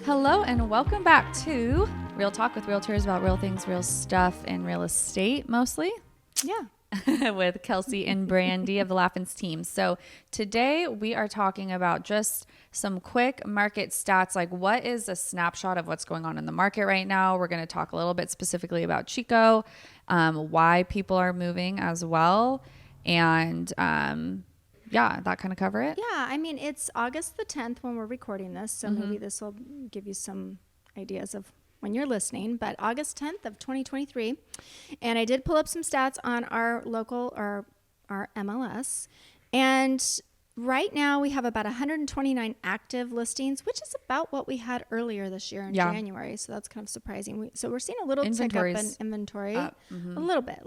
Hello and welcome back to Real Talk with Realtors about real things, real stuff, and real estate mostly. Yeah. With Kelsey and Brandi of the Laffins team. So today we are talking about just some quick market stats, like what is a snapshot of what's going on in the market right now. We're going to talk a little bit specifically about Chico, why people are moving as well, and that kind of cover it. Yeah. I mean, it's August the 10th when we're recording this, so maybe this will give you some ideas of when you're listening, but August 10th of 2023. And I did pull up some stats on our local or our MLS. And right now we have about 129 active listings, which is about what we had earlier this year in January. So that's kind of surprising. So we're seeing a little tick up in inventory, a little bit,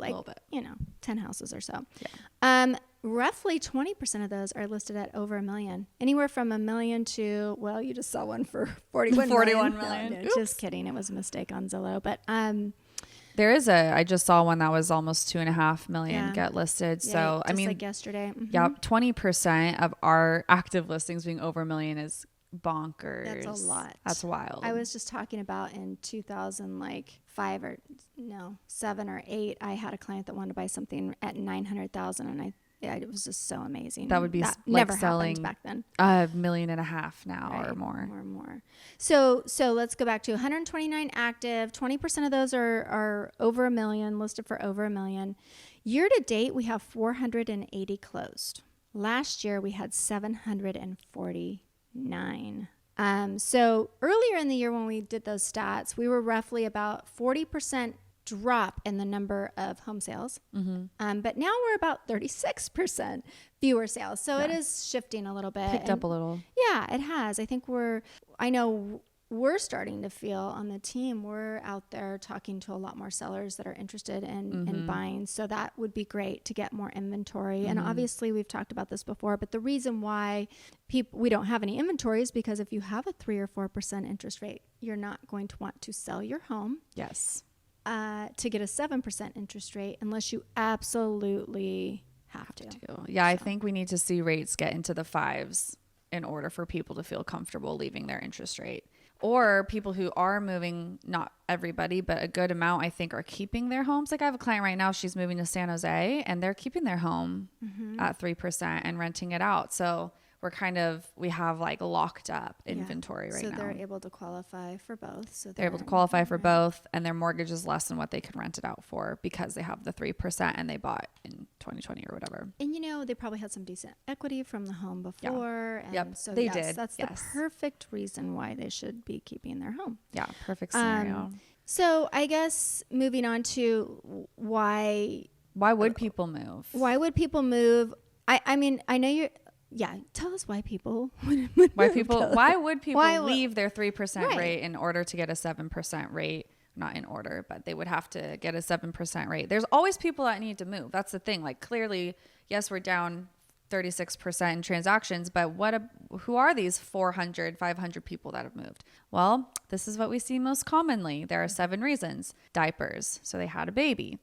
10 houses or so. Yeah. Roughly 20% of those are listed at over $1 million, anywhere from $1 million to, well, you just saw one for 41 million. No, just kidding. It was a mistake on Zillow, but, I just saw one that was almost 2.5 million get listed. Yeah, so, I mean, like yesterday. Yeah, 20% of our active listings being over $1 million is bonkers. That's a lot. That's wild. I was just talking about in 2005 or 7 or 8, I had a client that wanted to buy something at 900,000, and it was just so amazing. That would be that like never selling back then. $1.5 million now, right, or more. Or more. So let's go back to 129 active. 20% of those are over $1 million, listed for over $1 million. Year to date, we have 480 closed. Last year, we had 749. So earlier in the year when we did those stats, we were roughly about 40% drop in the number of home sales. But now we're about 36% fewer sales. So it is shifting a little bit. Picked up a little. Yeah, it has. I think I know we're starting to feel on the team, we're out there talking to a lot more sellers that are interested in buying. So that would be great to get more inventory. And obviously we've talked about this before, but the reason why we don't have any inventory is because if you have a 3 or 4% interest rate, you're not going to want to sell your home. Yes. To get a 7% interest rate unless you absolutely have to. Yeah, so I think we need to see rates get into the 5s in order for people to feel comfortable leaving their interest rate. Or people who are moving, not everybody, but a good amount, I think, are keeping their homes. Like I have a client right now, she's moving to San Jose, and they're keeping their home at 3% and renting it out. So we have like locked up inventory right now. So they're able to qualify for both. So they're able to qualify for both, and their mortgage is less than what they could rent it out for because they have the 3% and they bought in 2020 or whatever. And they probably had some decent equity from the home before. Yeah. And so they did. That's the perfect reason why they should be keeping their home. Yeah, perfect scenario. So I guess moving on to why would people move? Why would people move? I mean, I know you're. Yeah, tell us why people would why would people leave their 3% rate in order to get a 7% rate? Not in order, but they would have to get a 7% rate. There's always people that need to move. That's the thing. Like clearly, yes, we're down 36% in transactions, but who are these 400, 500 people that have moved? Well, this is what we see most commonly. There are 7 reasons. Diapers. So they had a baby.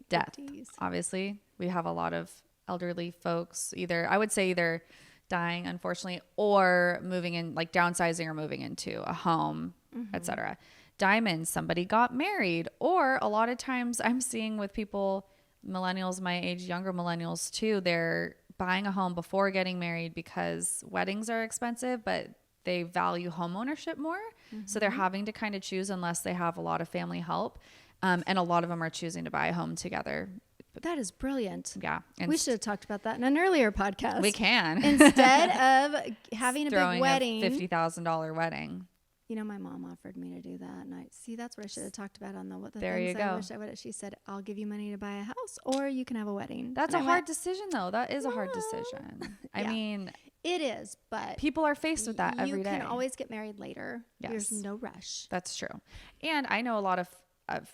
Death. Obviously, we have a lot of elderly folks either dying, unfortunately, or moving in, like downsizing or moving into a home, etc. Diamonds, somebody got married, or a lot of times I'm seeing with people, millennials my age, younger millennials too, they're buying a home before getting married because weddings are expensive, but they value home ownership more. So they're having to kind of choose unless they have a lot of family help. And a lot of them are choosing to buy a home together. That is brilliant. Yeah. We should have talked about that in an earlier podcast. We can. Instead of having a big wedding. A $50,000 wedding. My mom offered me to do that. And that's what I should have talked about on the there things you go. I wish I would have. She said, I'll give you money to buy a house or you can have a wedding. That's a hard decision though. That is a hard decision. I mean, it is, but people are faced with that every day. You can always get married later. Yes. There's no rush. That's true. And I know a lot of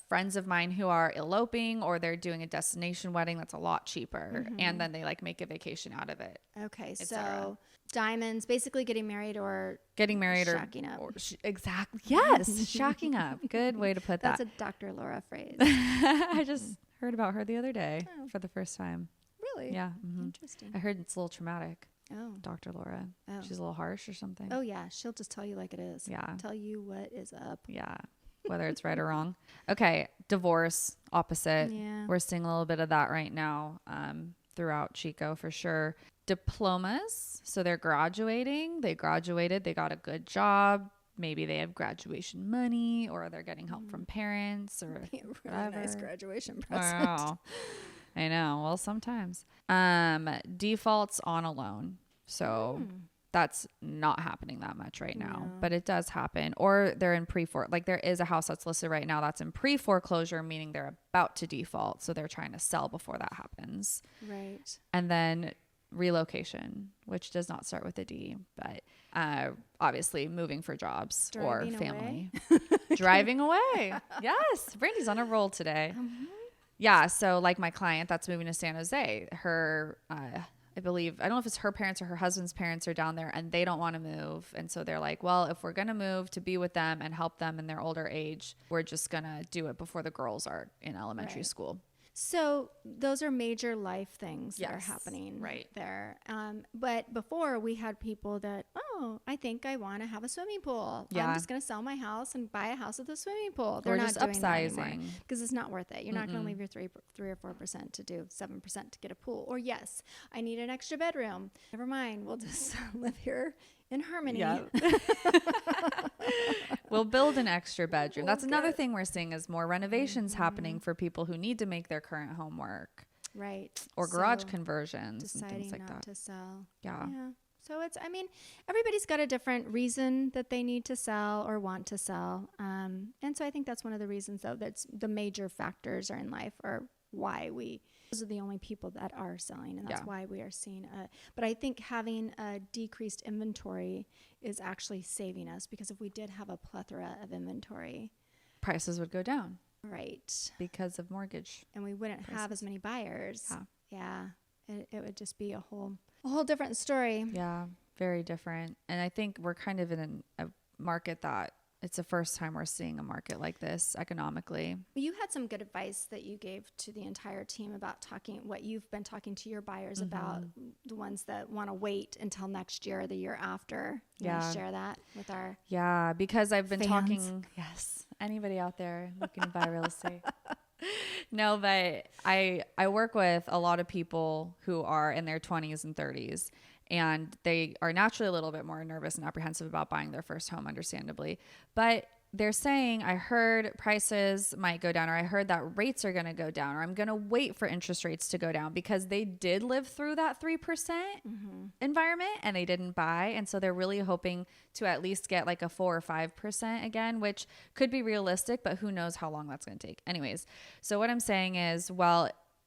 friends of mine who are eloping or they're doing a destination wedding that's a lot cheaper, and then they like make a vacation out of it. Okay, so diamonds, basically getting married or shacking up. Exactly. Yes, shacking up. Good way to put that. That's a Dr. Laura phrase. I just heard about her the other day for the first time. Really? Yeah. Interesting. I heard it's a little traumatic. Oh. Dr. Laura. Oh. She's a little harsh or something. Oh, yeah. She'll just tell you like it is. Yeah. Tell you what is up. Yeah. Whether it's right or wrong. Okay. Divorce, opposite. Yeah. We're seeing a little bit of that right now throughout Chico for sure. Diplomas. So they're graduating. They graduated. They got a good job. Maybe they have graduation money, or they're getting help from parents, or Be a really whatever. nice graduation I present. know. I know. Well, sometimes. Defaults on a loan. So that's not happening that much right now, but it does happen. Or they're in like there is a house that's listed right now that's in pre-foreclosure, meaning they're about to default. So they're trying to sell before that happens. Right. And then relocation, which does not start with a D, but obviously moving for jobs Driving or family. away. Driving away. Yes. Brandy's on a roll today. Yeah. So like my client that's moving to San Jose, her, I believe, I don't know if it's her parents or her husband's parents are down there and they don't want to move. And so they're like, well, if we're going to move to be with them and help them in their older age, we're just going to do it before the girls are in elementary school. So those are major life things that are happening there. But before we had people that, I think I want to have a swimming pool. Yeah. I'm just going to sell my house and buy a house with a swimming pool. They're not just doing upsizing that anymore because it's not worth it. You're not going to leave your 3 or 4% to do 7% to get a pool. Or yes, I need an extra bedroom. Never mind. We'll just live here in harmony. Yeah. We'll build an extra bedroom. That's another thing we're seeing is more renovations happening for people who need to make their current home work. Right. Or garage conversions and things like deciding not that. to sell. Yeah. So everybody's got a different reason that they need to sell or want to sell. And so I think that's one of the reasons, though, that's the major factors are in life are why those are the only people that are selling. And that's why we are seeing but I think having a decreased inventory is actually saving us, because if we did have a plethora of inventory, prices would go down. Right. Because of mortgage. And we wouldn't have as many buyers. Yeah. It would just be a whole different story. Yeah. Very different. And I think we're kind of in a market that it's the first time we're seeing a market like this economically. You had some good advice that you gave to the entire team about what you've been talking to your buyers about, the ones that want to wait until next year or the year after. You want to share that with our because I've been fans? Talking. Yes. Anybody out there looking to buy real estate? No, but I work with a lot of people who are in their 20s and 30s. And they are naturally a little bit more nervous and apprehensive about buying their first home, understandably. But they're saying, I heard prices might go down, or I heard that rates are going to go down, or I'm going to wait for interest rates to go down, because they did live through that 3% environment and they didn't buy. And so they're really hoping to at least get like a 4 or 5% again, which could be realistic, but who knows how long that's going to take. Anyways, so what I'm saying is,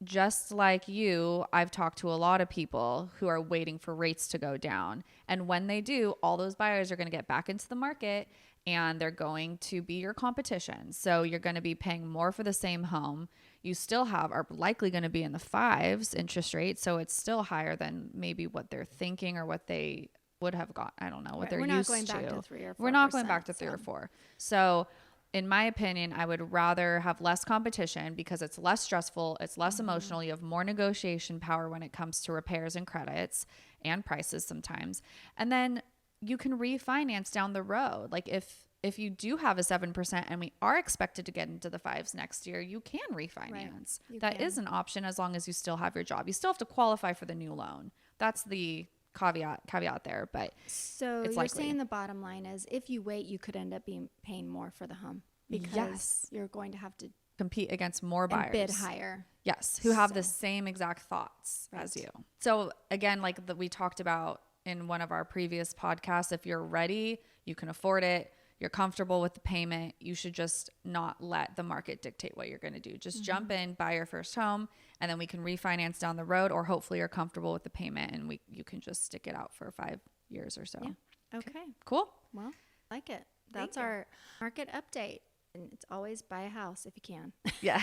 just like you, I've talked to a lot of people who are waiting for rates to go down. And when they do, all those buyers are going to get back into the market and they're going to be your competition. So you're going to be paying more for the same home. You still are likely going to be in the 5s interest rate. So it's still higher than maybe what they're thinking or what they would have got. I don't know what they're used to. We're not going back to 3 or 4%. We're not going back to 3 or 4. So in my opinion, I would rather have less competition because it's less stressful, it's less emotional. You have more negotiation power when it comes to repairs and credits and prices sometimes. And then you can refinance down the road. Like if you do have a 7% and we are expected to get into the 5s next year, you can refinance. Right. That is an option as long as you still have your job. You still have to qualify for the new loan. That's the caveat there, but so it's you're likely. Saying the bottom line is if you wait, you could end up paying more for the home because you're going to have to compete against more buyers, bid higher. Yes, who have the same exact thoughts as you. So again, like we talked about in one of our previous podcasts, if you're ready, you can afford it, you're comfortable with the payment, you should just not let the market dictate what you're going to do. Just jump in, buy your first home, and then we can refinance down the road, or hopefully you're comfortable with the payment and you can just stick it out for 5 years or so. Yeah. Okay. Cool. Well, like it. That's our market update. And it's always buy a house if you can. Yeah.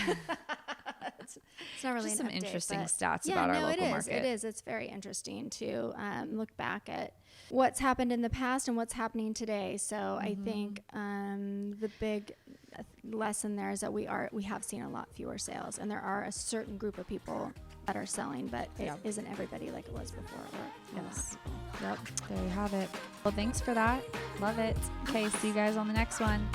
it's not really just an some update, interesting but stats about our local market. It is. It's very interesting to look back at what's happened in the past and what's happening today. So I think the big lesson there is that we have seen a lot fewer sales, and there are a certain group of people that are selling, but it isn't everybody like it was before. Yes. Yep. There you have it. Well, thanks for that. Love it. Okay. See you guys on the next one.